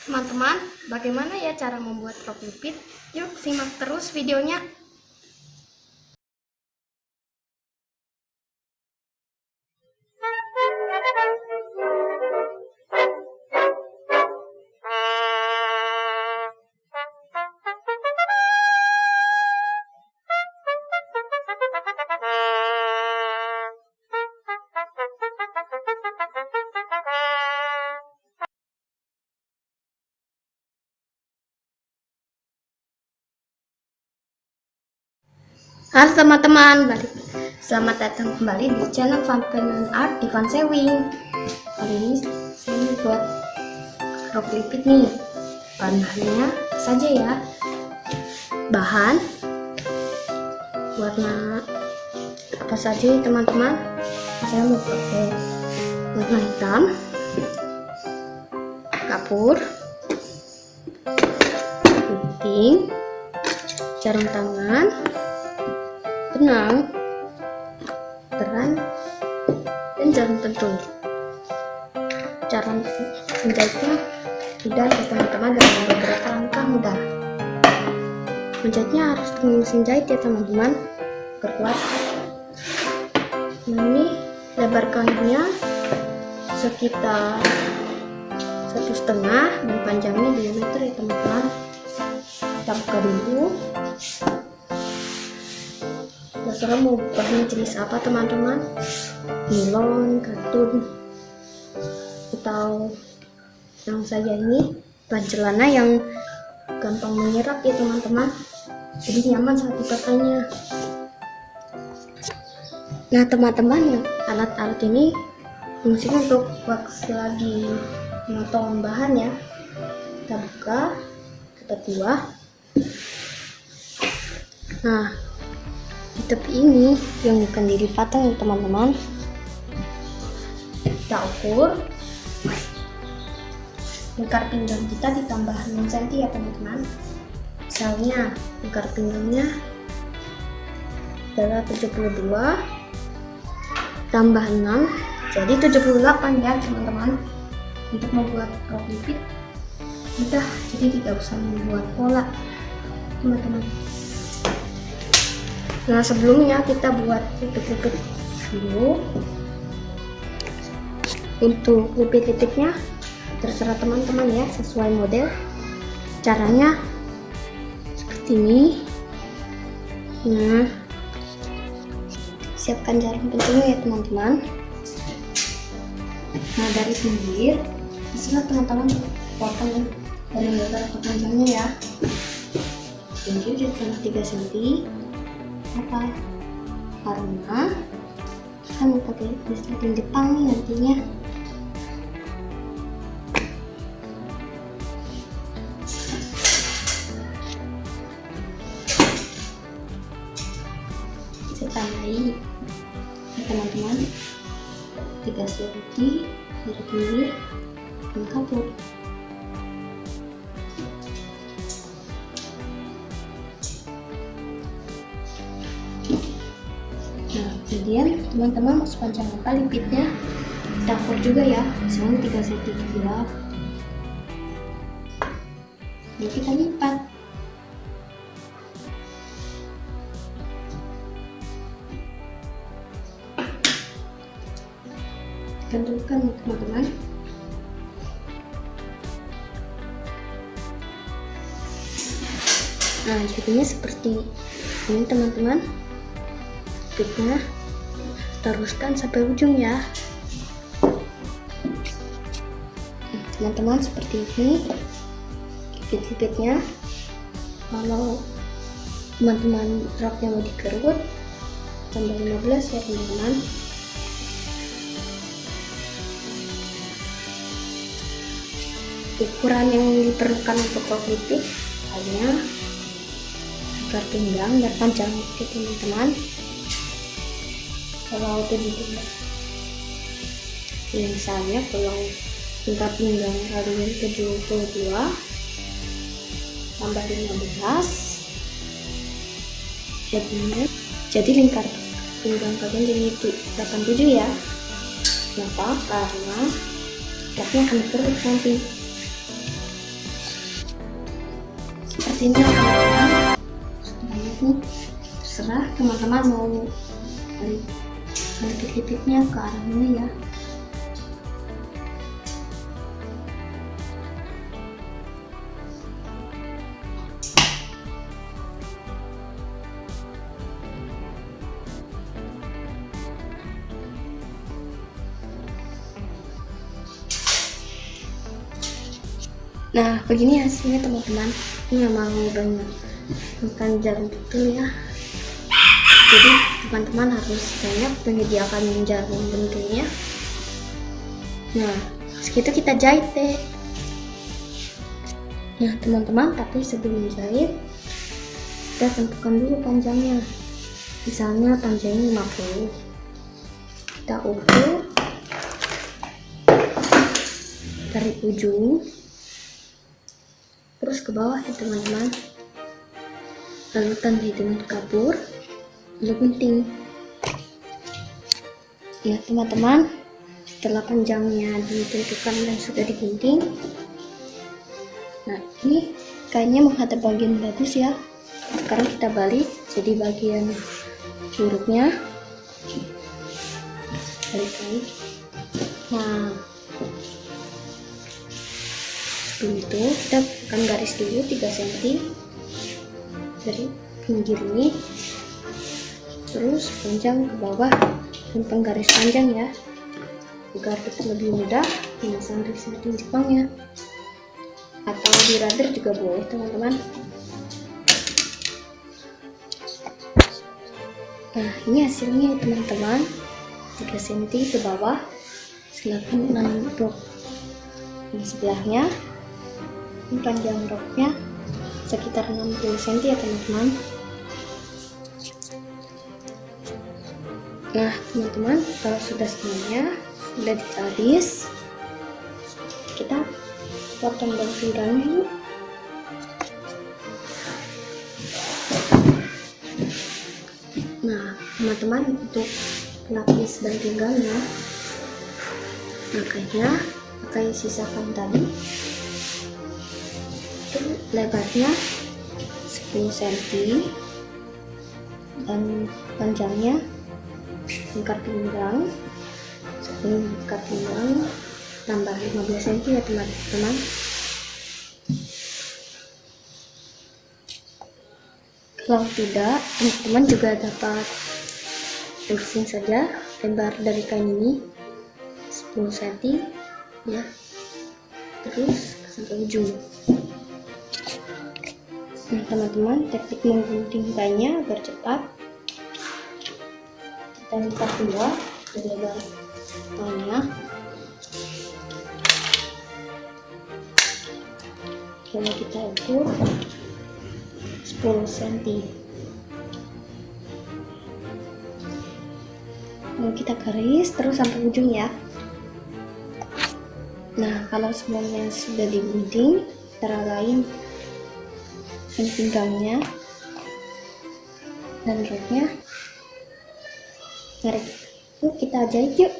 Teman-teman, bagaimana ya cara membuat rok lipit? Yuk simak terus videonya. Halo teman-teman, selamat datang kembali di channel Fun Pen Art Ivan Sewing. Kali ini saya buat rok lipit nih. Bahan-bahannya saja ya. Bahan, warna apa saja ya teman-teman. Saya mau pakai warna hitam, kapur, gunting, jarum tangan, benang, keran, dan jarum pentul. Cara menjahitnya mudah ya teman-teman, dengan beberapa langkah mudah. Menjahitnya harus dengan mesin jahit ya teman-teman, kuat. Ini lebar kainnya sekitar 1,5 dan panjangnya 2 meter ya teman-teman. Kita buka dulu. Terserah mau bahan jenis apa teman-teman, nilon, katun, atau yang saya ini bahan celana yang gampang menyerap ya teman-teman, jadi nyaman saat dipakainya. Nah teman-teman, yang alat-alat ini fungsinya untuk waktu lagi memotong bahan ya. Kita buka, kita buah. Nah, di tepi ini yang akan dipotong ya teman-teman, kita ukur. Lingkar pinggang kita ditambah 6 cm ya teman-teman. Misalnya lingkar pinggangnya adalah 72 tambah 6 jadi 78 ya teman-teman. Untuk membuat rok lipit mudah, jadi tidak usah membuat pola teman-teman. Nah sebelumnya kita buat lipit-lipit dulu. Untuk lipit-lipitnya terserah teman-teman ya, sesuai model. Caranya seperti ini. Nah, siapkan jarum pentulnya ya teman-teman. Nah dari pinggir terserah teman-teman potong dari lebar ke panjangnya ya. Pinggir ditambah 3 cm. Apa? Karena kan pakai resleting Jepang nih nantinya. Saya tambahin ya teman-teman 3 cm dari pinggir dan kapur. Nah, kemudian teman-teman sepanjang apa lipitnya kita ukur juga ya, misalnya 3 cm ya. Jadi kita lipat. Tentukan teman-teman. Nah, jadinya seperti ini teman-teman. Lipitnya teruskan sampai ujung ya teman-teman, seperti ini lipit-lipitnya. Kalau teman-teman roknya mau dikerut tambah 15 ya teman-teman. Ukuran yang diperlukan untuk rok lipit hanya lingkar pinggang dan panjang ya teman-teman. Kalau itu ditambah, misalnya kalau lingkar pinggang kalian 72 tambah 15 jadi lingkar pinggang kalian jadi 87 ya. Kenapa? Karena roknya akan kerut nanti. mesinnya teman-teman. Banyak nih, terserah teman-teman mau balik lipitnya ke arah mana ya. Nah, begini hasilnya teman-teman. Ini memang banyak makan jarum betul ya. Jadi teman-teman harus banyak menyediakan jarum bentuknya. Nah, segitu kita jahit deh. Nah teman-teman, tapi sebelum jahit kita tentukan dulu panjangnya. Misalnya panjangnya 50, kita ukur dari ujung terus ke bawah ya teman-teman, lalu tandai dengan kapur, lalu gunting ya teman-teman. Setelah panjangnya ditentukan dan sudah digunting, nah ini kainnya menghadap bagian bagus ya. Sekarang kita balik jadi bagian buruknya, balik. Nah sebelum itu kita akan garis dulu 3 cm dari pinggir ini, terus panjang ke bawah dan penggaris panjang ya, agar kita lebih mudah memasang resleting Jepangnya, atau di runner juga boleh teman-teman. Nah ini hasilnya teman-teman, 3 cm ke bawah. Silakan untuk di sebelahnya. Ini panjang roknya sekitar 60 cm ya teman-teman. Nah teman-teman, kalau sudah semuanya sudah digaris, kita potong dari pinggangnya yuk. Nah teman-teman, untuk pelapis dan pinggangnya, makanya pakai sisakan tadi. Lebarnya 10 cm dan panjangnya lingkar pinggang, 10 lingkar pinggang tambah 15 cm ya teman-teman. Kalau tidak, teman-teman juga dapat terusin saja lebar dari kain ini 10 cm ya, terus sampai ujung. Nah teman-teman, teknik menggunting kainnya agar cepat, kita lipat dua lebar kainnya, lalu kita ukur 10 cm, lalu kita garis terus sampai ujung ya. Nah kalau semuanya sudah digunting, cara lain dan pinggangnya dan roknya, mari yuk kita jahit yuk.